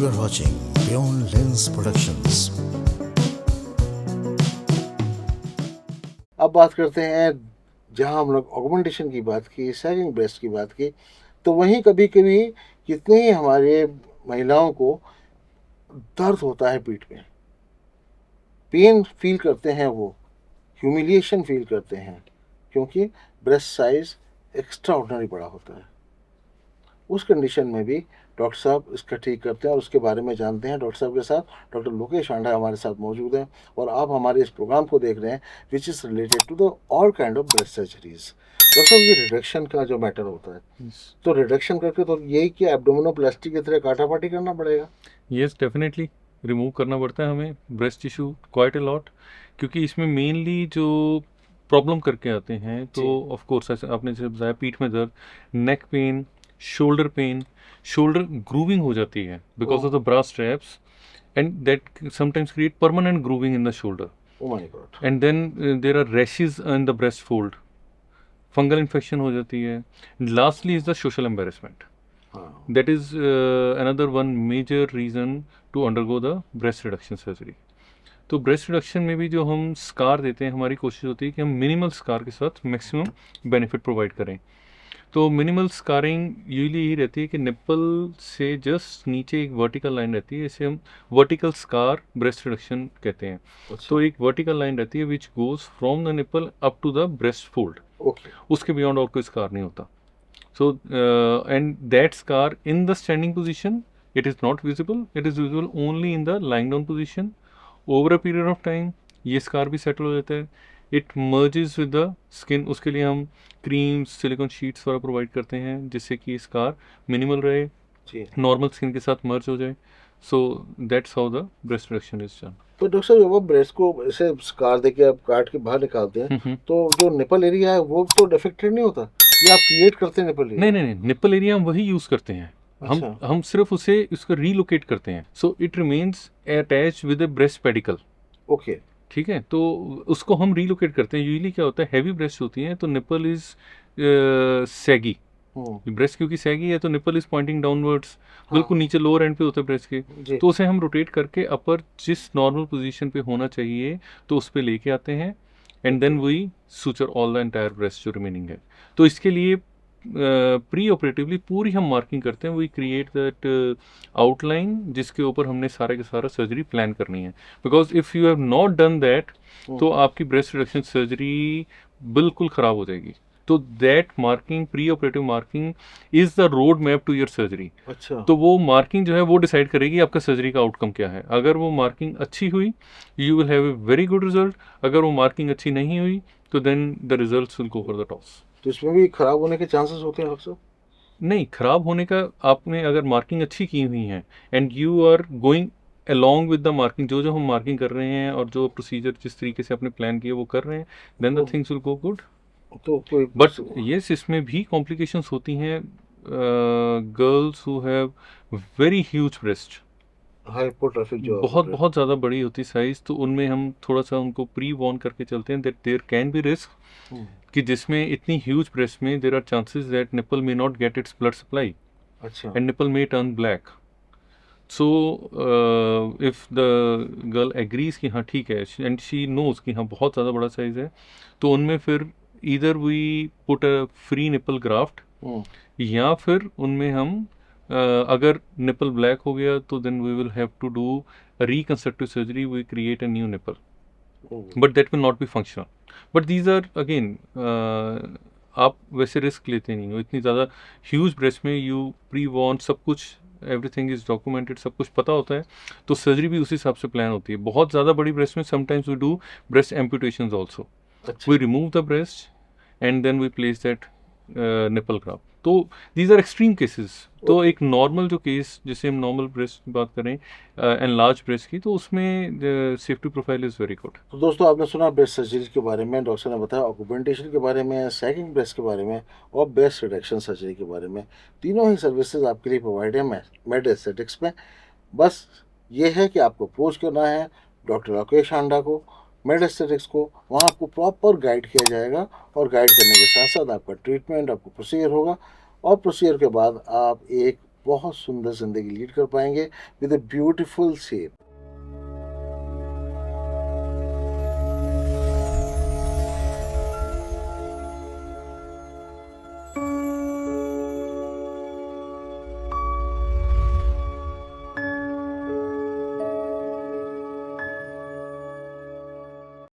You are watching Beyond Lens Productions. अब बात करते हैं, जहां हम लोग ऑगमेंटेशन की बात की, सैगिंग ब्रेस्ट की बात की, तो वहीं कभी कभी कितनी हमारे महिलाओं को दर्द होता है पीठ में, पेन फील करते हैं, वो ह्यूमिलिएशन फील करते हैं, क्योंकि ब्रेस्ट साइज एक्स्ट्रा ऑर्डिनरी बड़ा होता है। उस कंडीशन में भी डॉक्टर साहब इसका ठीक करते हैं, और उसके बारे में जानते हैं। डॉक्टर साहब के साथ डॉक्टर लोकेश आंडा हमारे साथ मौजूद हैं, और आप हमारे इस प्रोग्राम को देख रहे हैं which is related to the all kind of breast surgeries. Doctor साहब, ये रिडक्शन का जो मैटर होता है, तो रिडक्शन करके तो यही कि एब्डोमिनोप्लास्टी की तरह काटापाटी करना पड़ेगा? यस, डेफिनेटली रिमूव करना पड़ता है हमें breast tissue quite a lot, क्योंकि इसमें मेनली जो प्रॉब्लम करके आते हैं, तो ऑफ कोर्स आपने जैसे बताया पीठ में दर्द, नेक पेन, शोल्डर ग्रूविंग हो जाती है because of the bras straps, and that sometimes create permanent grooving in the shoulder, oh my god. And then there are rashes in the breast fold, fungal infection हो जाती है। Lastly is the social embarrassment, that is another one major reason to undergo the breast reduction surgery. तो breast reduction में भी जो हम scar देते हैं, हमारी कोशिश होती है कि हम मिनिमल स्कार के साथ मैक्सिमम बेनिफिट प्रोवाइड करें। तो मिनिमल स्कारिंग यूजली यही रहती है कि निप्पल से जस्ट नीचे एक वर्टिकल लाइन रहती है, इसे हम वर्टिकल स्कार ब्रेस्ट रिडक्शन कहते हैं। तो एक वर्टिकल लाइन रहती है which goes from the nipple up to the breast fold, उसके बियॉन्ड और कोई स्कार नहीं होता। So, and that scar in the standing position, it is not visible. It is visible only in the lying down position. Over a period of time, ये scar भी settle हो जाता है. It merges with the skin. उसके लिए हम creams, silicone sheets वगैरह provide करते हैं, जिससे कि scar minimal रहे, normal skin के साथ merge हो जाए. So that's how the breast reduction is done. तो डॉक्टर साहब, जब आप ब्रेस्ट को ऐसे स्कार देके आप काट के बाहर निकालते हैं, तो जो निपल एरिया है वो तो डिफेक्टेड नहीं होता, ये आप क्रिएट करते हैं निपल एरिया? नहीं, निप्पल एरिया हम वही यूज करते हैं। हम सिर्फ उसको रीलोकेट करते हैं, so it remains attach with the breast pedicle. Okay, ठीक है, तो उसको हम रीलोकेट करते हैं। यूजली क्या होता है, हैवी ब्रेस्ट होती है तो निप्पल इज सैगी, ब्रेस्ट क्योंकि सैगी है तो निप्पल इज पॉइंटिंग डाउनवर्ड्स, बिल्कुल नीचे लोअर एंड पे होता है ब्रेस्ट के, तो उसे हम रोटेट करके अपर जिस नॉर्मल पोजीशन पे होना चाहिए तो उस पे लेके आते हैं, and then we suture all the entire breast जो रिमेनिंग है। तो इसके लिए प्री ऑपरेटिवली पूरी हम मार्किंग करते हैं, वी क्रिएट दैट आउटलाइन जिसके ऊपर हमने सारा का सारा सर्जरी प्लान करनी है। Because if you have not done that तो आपकी ब्रेस्ट रिडक्शन सर्जरी बिल्कुल ख़राब हो जाएगी। तो that marking, pre operative marking is the road map to your surgery. अच्छा, तो वो मार्किंग जो है वो डिसाइड करेगी आपका सर्जरी का आउटकम क्या है। अगर वो मार्किंग अच्छी हुई, you will have a very good result. अगर वो मार्किंग अच्छी नहीं हुई तो then the results will go for the toss. तो इसमें भी खराब होने के चांसेस होते हैं डॉक्टर साहब? नहीं, खराब होने का, आपने अगर मार्किंग अच्छी की हुई है and you are going along with the marking, जो हम मार्किंग कर रहे हैं और जो प्रोसीजर जिस तरीके से आपने प्लान किया वो कर रहे हैं, then the things will go good. तो कोई बट येस, इसमें भी कॉम्प्लिकेशंस होती हैं। Girls who have very huge breast, hypotrophic जो बहुत ज़्यादा बड़ी होती साइज, तो उनमें हम थोड़ा सा उनको प्री वॉर्न करके चलते हैं that there can be risk कि जिसमें इतनी ह्यूज ब्रेस्ट में there are chances that nipple may not get its blood supply, अच्छा, and nipple may turn black. So if the girl agrees कि हाँ ठीक है, एंड शी नोज कि हाँ बहुत ज़्यादा बड़ा साइज है, तो उनमें फिर either we put a free nipple graft, या फिर उनमें हम अगर निपल ब्लैक हो गया तो then we will have to do reconstructive surgery, we create a new nipple, but that will not be functional. But these are again, आप वैसे रिस्क लेते नहीं हो इतनी ज़्यादा ह्यूज ब्रेस्ट में, यू प्री वॉर्न सब कुछ, एवरीथिंग इज डॉक्यूमेंटेड, सब कुछ पता होता है, तो सर्जरी भी उसी हिसाब से प्लान होती है। बहुत ज़्यादा बड़ी ब्रेस्ट में sometimes we do breast amputations also, we remove the breast and then we place that nipple graft. तो दीज आर एक्सट्रीम केसेस। तो एक नॉर्मल जो केस, जैसे हम नॉर्मल ब्रेस्ट की बात करें एंड लार्ज ब्रेस्ट की, तो उसमें safety profile is very good. तो दोस्तों, आपने सुना ब्रेस्ट सर्जरी के बारे में, डॉक्टर ने बताया ऑक्यूपेंटेशन के बारे में, सैगिंग ब्रेस्ट के बारे में, और ब्रेस्ट रिडक्शन सर्जरी के बारे में। तीनों ही सर्विसेज आपके लिए प्रोवाइड है मेड एस्थेटिक्स में। बस ये है कि आपको अप्रोच करना है डॉक्टर लोकेश आंडा को, मेड एस्थेटिक्स को, वहाँ आपको प्रॉपर गाइड किया जाएगा, और गाइड करने के साथ साथ आपका ट्रीटमेंट, आपको प्रोसीजर होगा, और प्रोसीजर के बाद आप एक बहुत सुंदर ज़िंदगी लीड कर पाएंगे विद अ ब्यूटीफुल शेप।